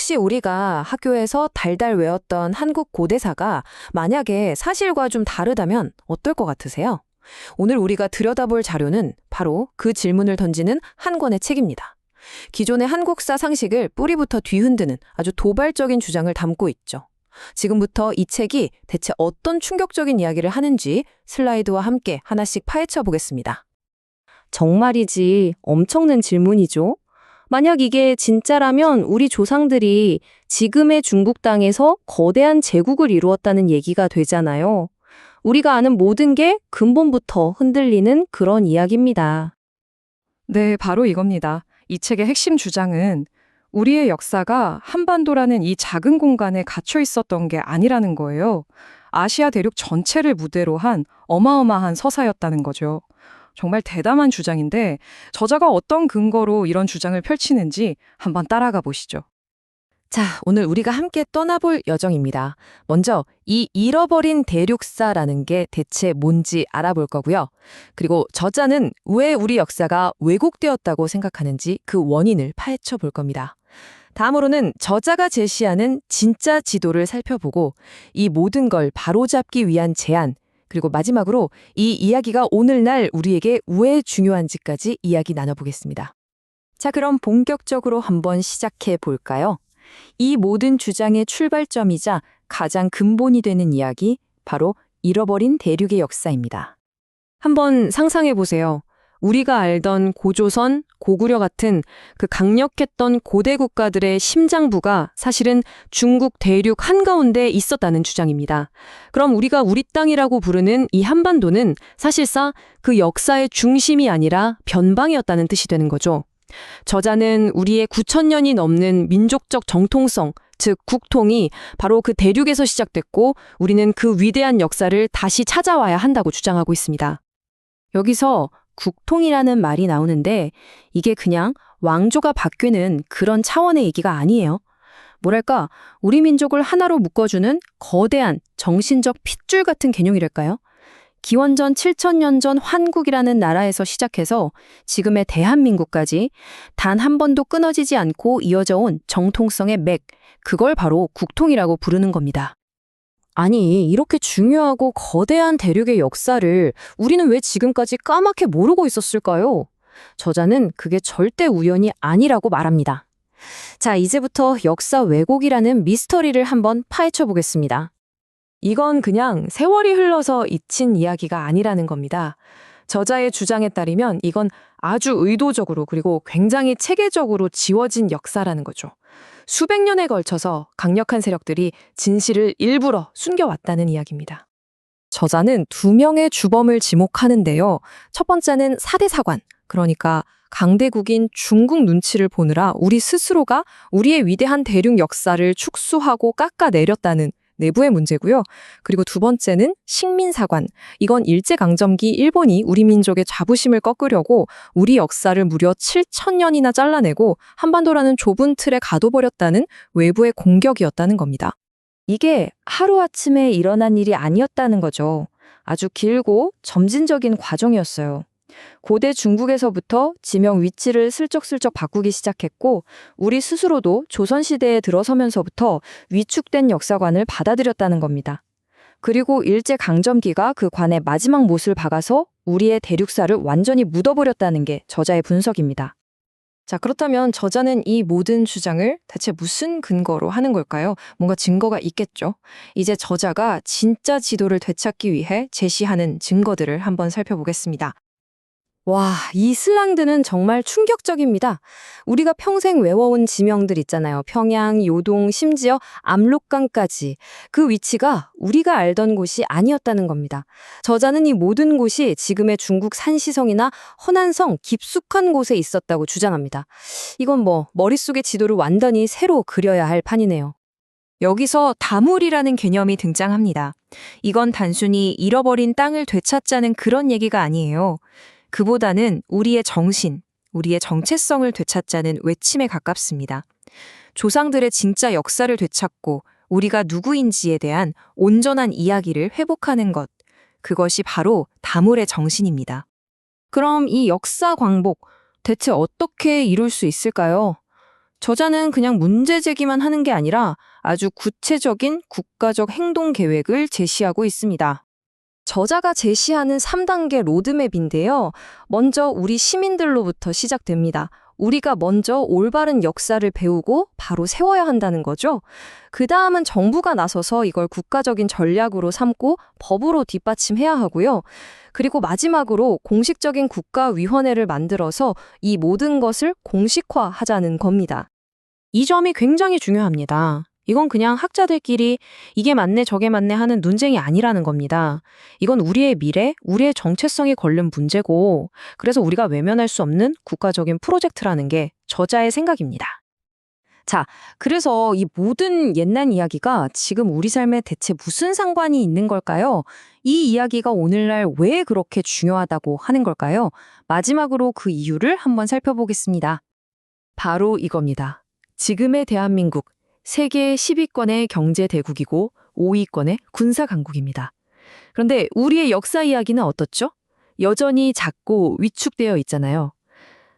혹시 우리가 학교에서 달달 외웠던 한국 고대사가 만약에 사실과 좀 다르다면 어떨 것 같으세요? 오늘 우리가 들여다볼 자료는 바로 그 질문을 던지는 한 권의 책입니다. 기존의 한국사 상식을 뿌리부터 뒤흔드는 아주 도발적인 주장을 담고 있죠. 지금부터 이 책이 대체 어떤 충격적인 이야기를 하는지 슬라이드와 함께 하나씩 파헤쳐 보겠습니다. 정말이지 엄청난 질문이죠. 만약 이게 진짜라면 우리 조상들이 지금의 중국 땅에서 거대한 제국을 이루었다는 얘기가 되잖아요. 우리가 아는 모든 게 근본부터 흔들리는 그런 이야기입니다. 네, 바로 이겁니다. 이 책의 핵심 주장은 우리의 역사가 한반도라는 이 작은 공간에 갇혀 있었던 게 아니라는 거예요. 아시아 대륙 전체를 무대로 한 어마어마한 서사였다는 거죠. 정말 대담한 주장인데 저자가 어떤 근거로 이런 주장을 펼치는지 한번 따라가 보시죠. 자, 오늘 우리가 함께 떠나볼 여정입니다. 먼저 이 잃어버린 대륙사라는 게 대체 뭔지 알아볼 거고요. 그리고 저자는 왜 우리 역사가 왜곡되었다고 생각하는지 그 원인을 파헤쳐 볼 겁니다. 다음으로는 저자가 제시하는 진짜 지도를 살펴보고 이 모든 걸 바로잡기 위한 제안, 그리고 마지막으로 이 이야기가 오늘날 우리에게 왜 중요한지까지 이야기 나눠보겠습니다. 자, 그럼 본격적으로 한번 시작해 볼까요? 이 모든 주장의 출발점이자 가장 근본이 되는 이야기, 바로 잃어버린 대륙의 역사입니다. 한번 상상해 보세요. 우리가 알던 고조선, 고구려 같은 그 강력했던 고대 국가들의 심장부가 사실은 중국 대륙 한가운데 있었다는 주장입니다. 그럼 우리가 우리 땅이라고 부르는 이 한반도는 사실상 그 역사의 중심이 아니라 변방이었다는 뜻이 되는 거죠. 저자는 우리의 9,000년이 넘는 민족적 정통성, 즉 국통이 바로 그 대륙에서 시작됐고 우리는 그 위대한 역사를 다시 찾아와야 한다고 주장하고 있습니다. 여기서 국통이라는 말이 나오는데 이게 그냥 왕조가 바뀌는 그런 차원의 얘기가 아니에요. 뭐랄까, 우리 민족을 하나로 묶어주는 거대한 정신적 핏줄 같은 개념이랄까요? 기원전 7,000년 전 환국이라는 나라에서 시작해서 지금의 대한민국까지 단 한 번도 끊어지지 않고 이어져 온 정통성의 맥, 그걸 바로 국통이라고 부르는 겁니다. 아니, 이렇게 중요하고 거대한 대륙의 역사를 우리는 왜 지금까지 까맣게 모르고 있었을까요? 저자는 그게 절대 우연이 아니라고 말합니다. 자, 이제부터 역사 왜곡이라는 미스터리를 한번 파헤쳐 보겠습니다. 이건 그냥 세월이 흘러서 잊힌 이야기가 아니라는 겁니다. 저자의 주장에 따르면 이건 아주 의도적으로 그리고 굉장히 체계적으로 지워진 역사라는 거죠. 수백 년에 걸쳐서 강력한 세력들이 진실을 일부러 숨겨왔다는 이야기입니다. 저자는 두 명의 주범을 지목하는데요. 첫 번째는 사대사관, 그러니까 강대국인 중국 눈치를 보느라 우리 스스로가 우리의 위대한 대륙 역사를 축소하고 깎아내렸다는 내부의 문제고요. 그리고 두 번째는 식민사관. 이건 일제강점기 일본이 우리 민족의 자부심을 꺾으려고 우리 역사를 무려 7,000년이나 잘라내고 한반도라는 좁은 틀에 가둬버렸다는 외부의 공격이었다는 겁니다. 이게 하루아침에 일어난 일이 아니었다는 거죠. 아주 길고 점진적인 과정이었어요. 고대 중국에서부터 지명 위치를 슬쩍슬쩍 바꾸기 시작했고 우리 스스로도 조선시대에 들어서면서부터 위축된 역사관을 받아들였다는 겁니다. 그리고 일제강점기가 그 관의 마지막 못을 박아서 우리의 대륙사를 완전히 묻어버렸다는 게 저자의 분석입니다. 자, 그렇다면 저자는 이 모든 주장을 대체 무슨 근거로 하는 걸까요? 뭔가 증거가 있겠죠. 이제 저자가 진짜 지도를 되찾기 위해 제시하는 증거들을 한번 살펴보겠습니다. 와, 이 슬랑드는 정말 충격적입니다. 우리가 평생 외워온 지명들 있잖아요. 평양, 요동, 심지어 압록강까지. 그 위치가 우리가 알던 곳이 아니었다는 겁니다. 저자는 이 모든 곳이 지금의 중국 산시성이나 허난성 깊숙한 곳에 있었다고 주장합니다. 이건 머릿속의 지도를 완전히 새로 그려야 할 판이네요. 여기서 다물이라는 개념이 등장합니다. 이건 단순히 잃어버린 땅을 되찾자는 그런 얘기가 아니에요. 그보다는 우리의 정신, 우리의 정체성을 되찾자는 외침에 가깝습니다. 조상들의 진짜 역사를 되찾고 우리가 누구인지에 대한 온전한 이야기를 회복하는 것, 그것이 바로 다물의 정신입니다. 그럼 이 역사 광복, 대체 어떻게 이룰 수 있을까요? 저자는 그냥 문제 제기만 하는 게 아니라 아주 구체적인 국가적 행동 계획을 제시하고 있습니다. 저자가 제시하는 3단계 로드맵인데요. 먼저 우리 시민들로부터 시작됩니다. 우리가 먼저 올바른 역사를 배우고 바로 세워야 한다는 거죠. 그 다음은 정부가 나서서 이걸 국가적인 전략으로 삼고 법으로 뒷받침해야 하고요. 그리고 마지막으로 공식적인 국가위원회를 만들어서 이 모든 것을 공식화하자는 겁니다. 이 점이 굉장히 중요합니다. 이건 그냥 학자들끼리 이게 맞네 저게 맞네 하는 논쟁이 아니라는 겁니다. 이건 우리의 미래, 우리의 정체성이 걸린 문제고 그래서 우리가 외면할 수 없는 국가적인 프로젝트라는 게 저자의 생각입니다. 자, 그래서 이 모든 옛날 이야기가 지금 우리 삶에 대체 무슨 상관이 있는 걸까요? 이 이야기가 오늘날 왜 그렇게 중요하다고 하는 걸까요? 마지막으로 그 이유를 한번 살펴보겠습니다. 바로 이겁니다. 지금의 대한민국, 세계 10위권의 경제 대국이고 5위권의 군사 강국입니다. 그런데 우리의 역사 이야기는 어떻죠? 여전히 작고 위축되어 있잖아요.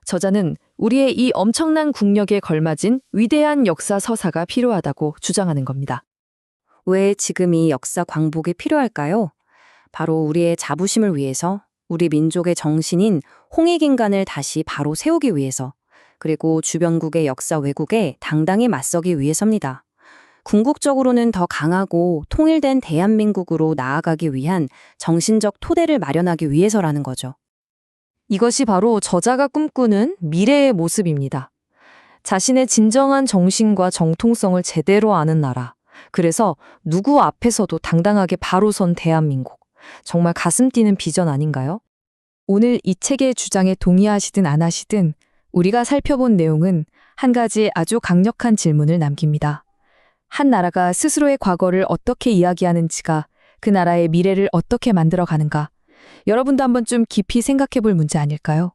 저자는 우리의 이 엄청난 국력에 걸맞은 위대한 역사 서사가 필요하다고 주장하는 겁니다. 왜 지금 이 역사 광복이 필요할까요? 바로 우리의 자부심을 위해서, 우리 민족의 정신인 홍익인간을 다시 바로 세우기 위해서, 그리고 주변국의 역사 왜곡에 당당히 맞서기 위해서입니다. 궁극적으로는 더 강하고 통일된 대한민국으로 나아가기 위한 정신적 토대를 마련하기 위해서라는 거죠. 이것이 바로 저자가 꿈꾸는 미래의 모습입니다. 자신의 진정한 정신과 정통성을 제대로 아는 나라. 그래서 누구 앞에서도 당당하게 바로 선 대한민국. 정말 가슴 뛰는 비전 아닌가요? 오늘 이 책의 주장에 동의하시든 안 하시든 우리가 살펴본 내용은 한 가지 아주 강력한 질문을 남깁니다. 한 나라가 스스로의 과거를 어떻게 이야기하는지가 그 나라의 미래를 어떻게 만들어가는가. 여러분도 한번 좀 깊이 생각해 볼 문제 아닐까요?